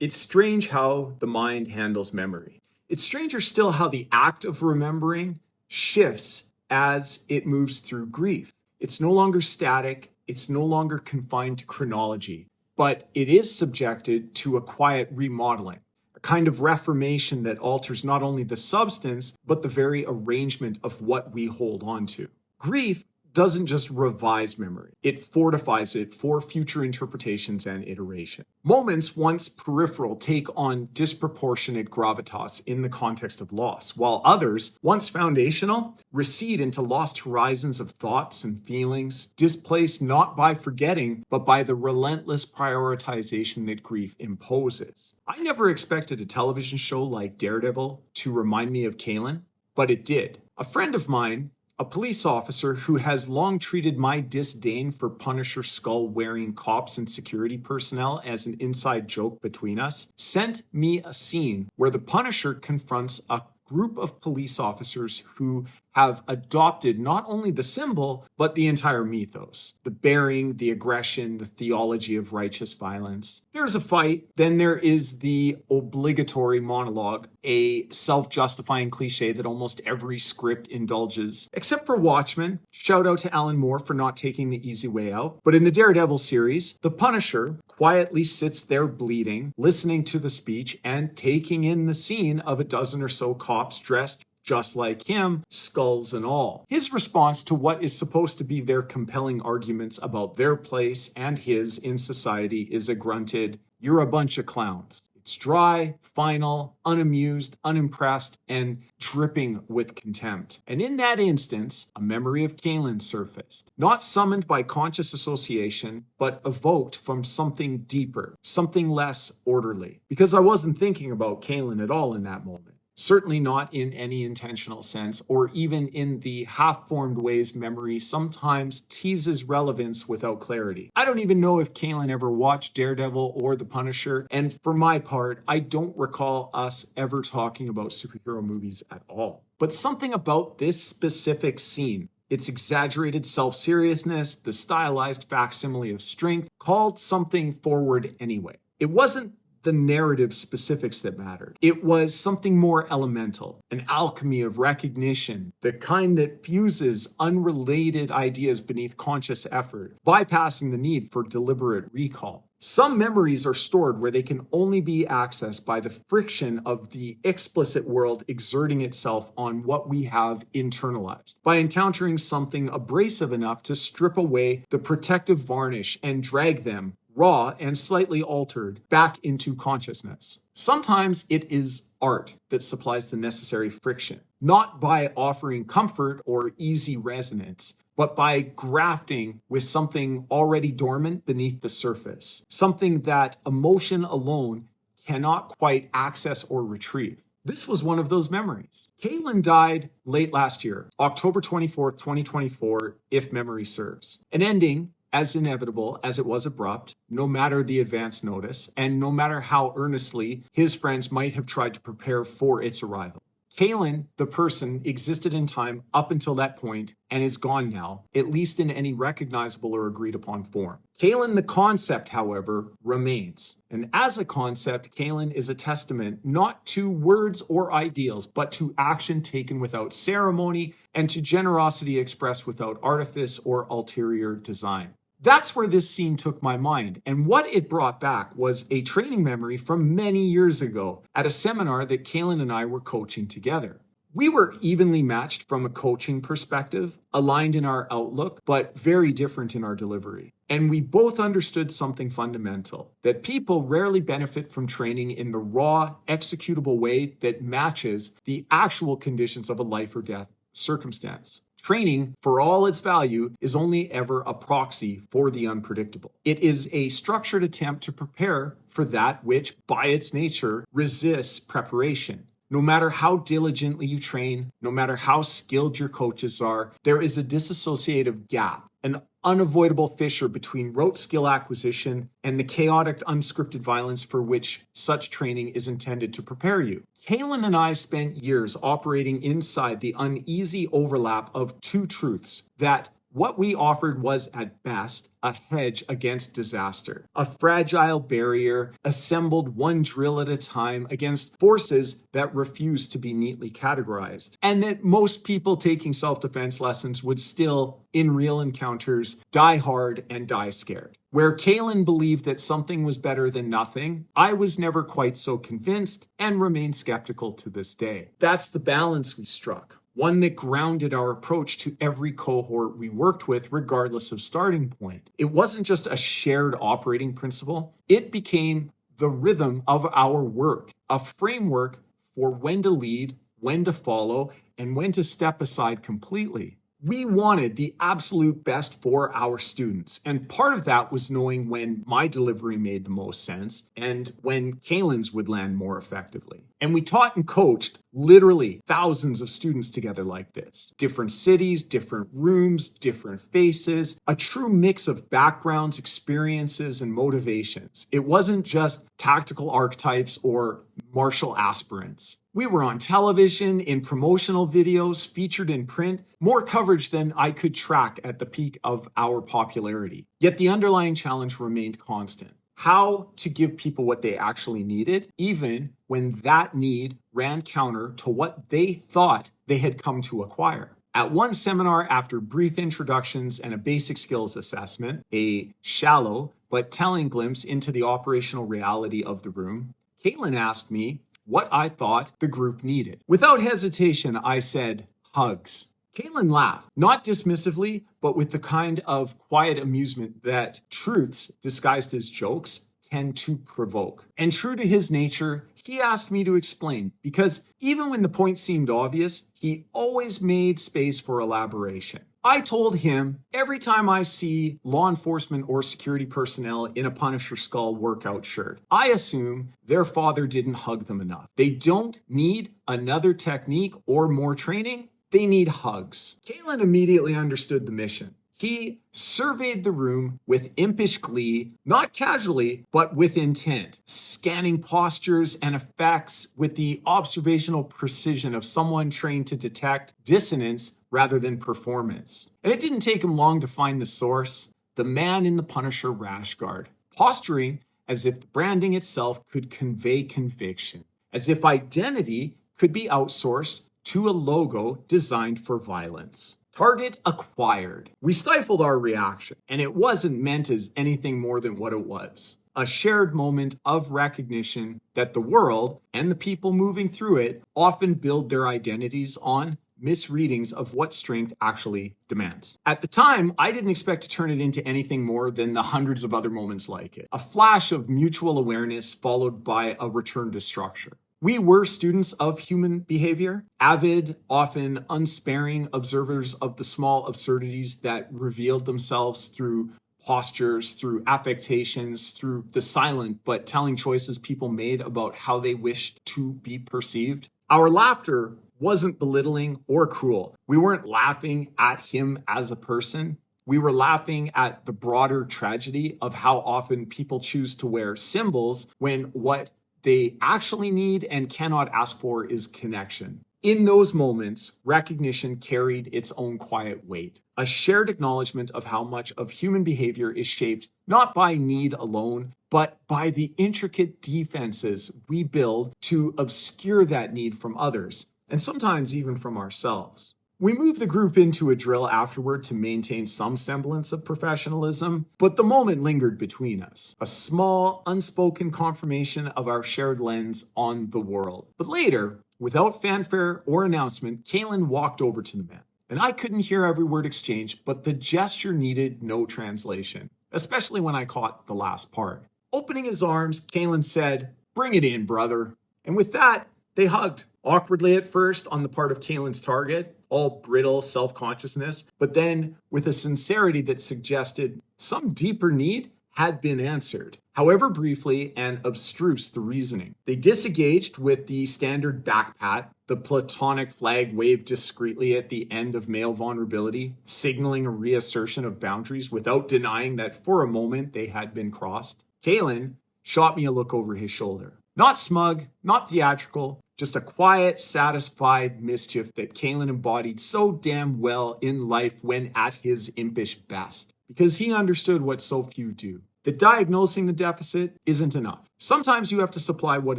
It's strange how the mind handles memory. It's stranger still how the act of remembering shifts as it moves through grief. It's no longer static, it's no longer confined to chronology, but it is subjected to a quiet remodeling, a kind of reformation that alters not only the substance, but the very arrangement of what we hold on to. Grief doesn't just revise memory, it fortifies it for future interpretations and iteration. Moments once peripheral take on disproportionate gravitas in the context of loss, while others, once foundational, recede into lost horizons of thoughts and feelings, displaced not by forgetting, but by the relentless prioritization that grief imposes. I never expected a television show like Daredevil to remind me of Calen, but it did. A friend of mine, a police officer who has long treated my disdain for Punisher skull-wearing cops and security personnel as an inside joke between us, sent me a scene where the Punisher confronts a group of police officers who have adopted not only the symbol, but the entire mythos. The bearing, the aggression, the theology of righteous violence. There's a fight, then there is the obligatory monologue, a self-justifying cliche that almost every script indulges, except for Watchmen. Shout out to Alan Moore for not taking the easy way out. But in the Daredevil series, the Punisher quietly sits there bleeding, listening to the speech and taking in the scene of a dozen or so cops dressed just like him, skulls and all. His response to what is supposed to be their compelling arguments about their place and his in society is a grunted, "You're a bunch of clowns." It's dry, final, unamused, unimpressed, and dripping with contempt. And in that instance, a memory of Calen surfaced, not summoned by conscious association, but evoked from something deeper, something less orderly. Because I wasn't thinking about Calen at all in that moment. Certainly not in any intentional sense, or even in the half-formed ways memory sometimes teases relevance without clarity. I don't even know if Calen ever watched Daredevil or The Punisher, and for my part, I don't recall us ever talking about superhero movies at all. But something about this specific scene, its exaggerated self-seriousness, the stylized facsimile of strength, called something forward anyway. It wasn't the narrative specifics that mattered. It was something more elemental, an alchemy of recognition, the kind that fuses unrelated ideas beneath conscious effort, bypassing the need for deliberate recall. Some memories are stored where they can only be accessed by the friction of the explicit world exerting itself on what we have internalized, by encountering something abrasive enough to strip away the protective varnish and drag them, raw and slightly altered, back into consciousness. Sometimes it is art that supplies the necessary friction, not by offering comfort or easy resonance, but by grafting with something already dormant beneath the surface, something that emotion alone cannot quite access or retrieve. This was one of those memories. Calen died late last year, October 24th, 2024, if memory serves. An ending as inevitable as it was abrupt, no matter the advance notice, and no matter how earnestly his friends might have tried to prepare for its arrival. Calen, the person, existed in time up until that point and is gone now, at least in any recognizable or agreed upon form. Calen, the concept, however, remains. And as a concept, Calen is a testament not to words or ideals, but to action taken without ceremony and to generosity expressed without artifice or ulterior design. That's where this scene took my mind, and what it brought back was a training memory from many years ago at a seminar that Calen and I were coaching together. We were evenly matched from a coaching perspective, aligned in our outlook, but very different in our delivery. And we both understood something fundamental, that people rarely benefit from training in the raw, executable way that matches the actual conditions of a life or death circumstance. Training, for all its value, is only ever a proxy for the unpredictable. It is a structured attempt to prepare for that which, by its nature, resists preparation. No matter how diligently you train, no matter how skilled your coaches are, there is a disassociative gap, an unavoidable fissure between rote skill acquisition and the chaotic, unscripted violence for which such training is intended to prepare you. Calen and I spent years operating inside the uneasy overlap of two truths, that What we offered was, at best, a hedge against disaster, a fragile barrier assembled one drill at a time against forces that refused to be neatly categorized, and that most people taking self-defense lessons would still, in real encounters, die hard and die scared. Where Calen believed that something was better than nothing, I was never quite so convinced and remain skeptical to this day. That's the balance we struck. One that grounded our approach to every cohort we worked with, regardless of starting point. It wasn't just a shared operating principle, it became the rhythm of our work, a framework for when to lead, when to follow, and when to step aside completely. We wanted the absolute best for our students, and part of that was knowing when my delivery made the most sense and when Calen's would land more effectively. And we taught and coached literally thousands of students together like this. Different cities, different rooms, different faces, a true mix of backgrounds, experiences, and motivations. It wasn't just tactical archetypes or martial aspirants. We were on television, in promotional videos, featured in print, more coverage than I could track at the peak of our popularity. Yet the underlying challenge remained constant. How to give people what they actually needed, even when that need ran counter to what they thought they had come to acquire. At one seminar, after brief introductions and a basic skills assessment, a shallow but telling glimpse into the operational reality of the room, Calen asked me what I thought the group needed. Without hesitation, I said, hugs. Calen laughed, not dismissively, but with the kind of quiet amusement that truths disguised as jokes tend to provoke. And true to his nature, he asked me to explain, because even when the point seemed obvious, he always made space for elaboration. I told him, every time I see law enforcement or security personnel in a Punisher skull workout shirt, I assume their father didn't hug them enough. They don't need another technique or more training. They need hugs. Calen immediately understood the mission. He surveyed the room with impish glee, not casually, but with intent, scanning postures and effects with the observational precision of someone trained to detect dissonance rather than performance. And it didn't take him long to find the source, the man in the Punisher rash guard, posturing as if the branding itself could convey conviction, as if identity could be outsourced to a logo designed for violence. Target acquired. We stifled our reaction, and it wasn't meant as anything more than what it was. A shared moment of recognition that the world and the people moving through it often build their identities on misreadings of what strength actually demands. At the time, I didn't expect to turn it into anything more than the hundreds of other moments like it. A flash of mutual awareness followed by a return to structure. We were students of human behavior, avid, often unsparing observers of the small absurdities that revealed themselves through postures, through affectations, through the silent but telling choices people made about how they wished to be perceived. Our laughter wasn't belittling or cruel. We weren't laughing at him as a person. We were laughing at the broader tragedy of how often people choose to wear symbols when what they actually need and cannot ask for is connection. In those moments, recognition carried its own quiet weight, a shared acknowledgement of how much of human behavior is shaped not by need alone, but by the intricate defenses we build to obscure that need from others, and sometimes even from ourselves. We moved the group into a drill afterward to maintain some semblance of professionalism, but the moment lingered between us, a small, unspoken confirmation of our shared lens on the world. But later, without fanfare or announcement, Calen walked over to the man, and I couldn't hear every word exchanged, but the gesture needed no translation, especially when I caught the last part. Opening his arms, Calen said, "Bring it in, brother." And with that, they hugged. Awkwardly at first on the part of Calen's target, all brittle self-consciousness, but then with a sincerity that suggested some deeper need had been answered, however briefly and abstruse the reasoning. They disengaged with the standard back pat, the platonic flag waved discreetly at the end of male vulnerability, signaling a reassertion of boundaries without denying that for a moment they had been crossed. Calen shot me a look over his shoulder. Not smug, not theatrical, just a quiet, satisfied mischief that Calen embodied so damn well in life when at his impish best, because he understood what so few do. That diagnosing the deficit isn't enough. Sometimes you have to supply what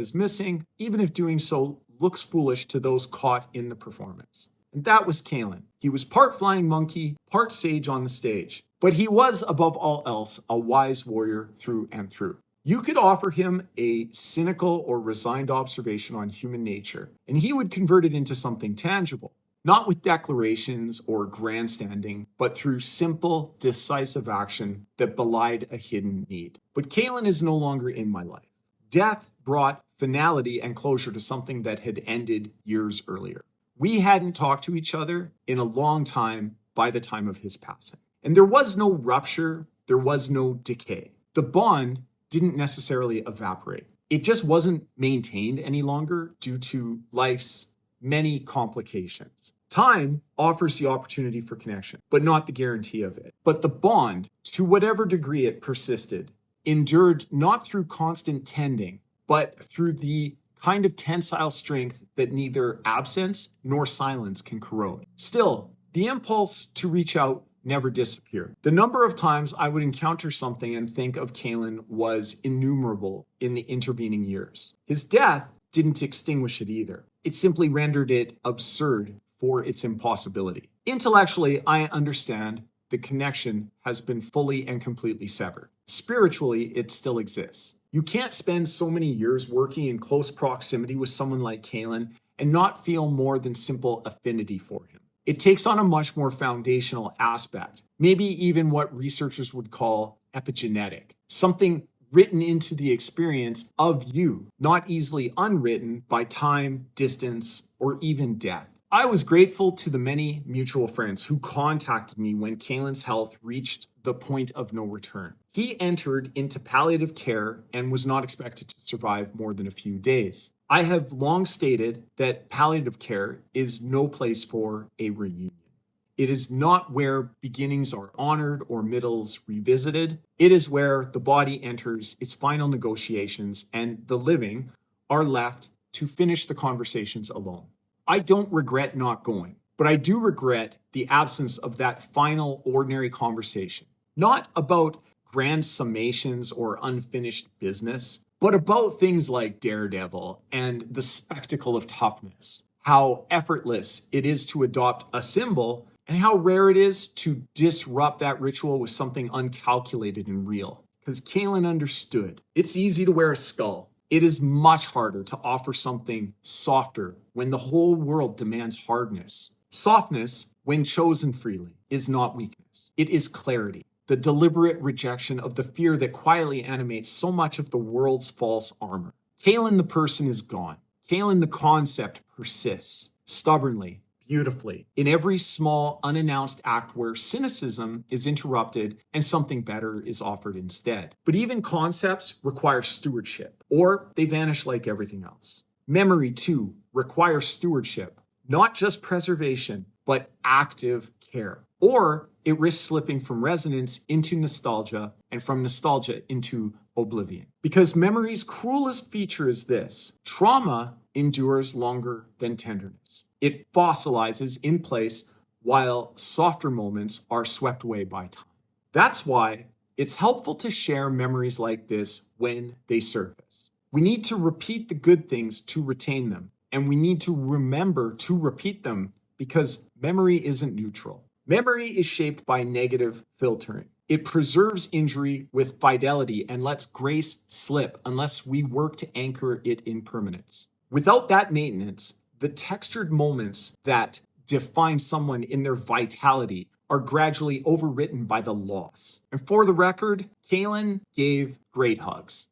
is missing, even if doing so looks foolish to those caught in the performance. And that was Calen. He was part flying monkey, part sage on the stage. But he was, above all else, a wise warrior through and through. You could offer him a cynical or resigned observation on human nature, and he would convert it into something tangible. Not with declarations or grandstanding, but through simple, decisive action that belied a hidden need. But Calen is no longer in my life. Death brought finality and closure to something that had ended years earlier. We hadn't talked to each other in a long time by the time of his passing. And there was no rupture, there was no decay. The bond didn't necessarily evaporate. It just wasn't maintained any longer due to life's many complications. Time offers the opportunity for connection, but not the guarantee of it. But the bond, to whatever degree it persisted, endured not through constant tending, but through the kind of tensile strength that neither absence nor silence can corrode. Still, the impulse to reach out never disappeared. The number of times I would encounter something and think of Calen was innumerable in the intervening years. His death didn't extinguish it either. It simply rendered it absurd for its impossibility. Intellectually, I understand the connection has been fully and completely severed. Spiritually, it still exists. You can't spend so many years working in close proximity with someone like Calen and not feel more than simple affinity for him. It takes on a much more foundational aspect, maybe even what researchers would call epigenetic, something written into the experience of you, not easily unwritten by time, distance, or even death. I was grateful to the many mutual friends who contacted me when Calen's health reached the point of no return. He entered into palliative care and was not expected to survive more than a few days. I have long stated that palliative care is no place for a reunion. It is not where beginnings are honored or middles revisited. It is where the body enters its final negotiations and the living are left to finish the conversations alone. I don't regret not going, but I do regret the absence of that final ordinary conversation. Not about grand summations or unfinished business, but about things like Daredevil and the spectacle of toughness. How effortless it is to adopt a symbol and how rare it is to disrupt that ritual with something uncalculated and real. Because Calen understood. It's easy to wear a skull. It is much harder to offer something softer when the whole world demands hardness. Softness, when chosen freely, is not weakness. It is clarity, the deliberate rejection of the fear that quietly animates so much of the world's false armor. Calen the person is gone. Calen the concept persists, stubbornly, beautifully, in every small, unannounced act where cynicism is interrupted and something better is offered instead. But even concepts require stewardship, or they vanish like everything else. Memory, too, requires stewardship, not just preservation, but active care. Or it risks slipping from resonance into nostalgia and from nostalgia into oblivion. Because memory's cruelest feature is this: trauma endures longer than tenderness. It fossilizes in place while softer moments are swept away by time. That's why it's helpful to share memories like this when they surface. We need to repeat the good things to retain them, and we need to remember to repeat them because memory isn't neutral. Memory is shaped by negative filtering. It preserves injury with fidelity and lets grace slip unless we work to anchor it in permanence. Without that maintenance, the textured moments that define someone in their vitality are gradually overwritten by the loss. And for the record, Calen gave great hugs.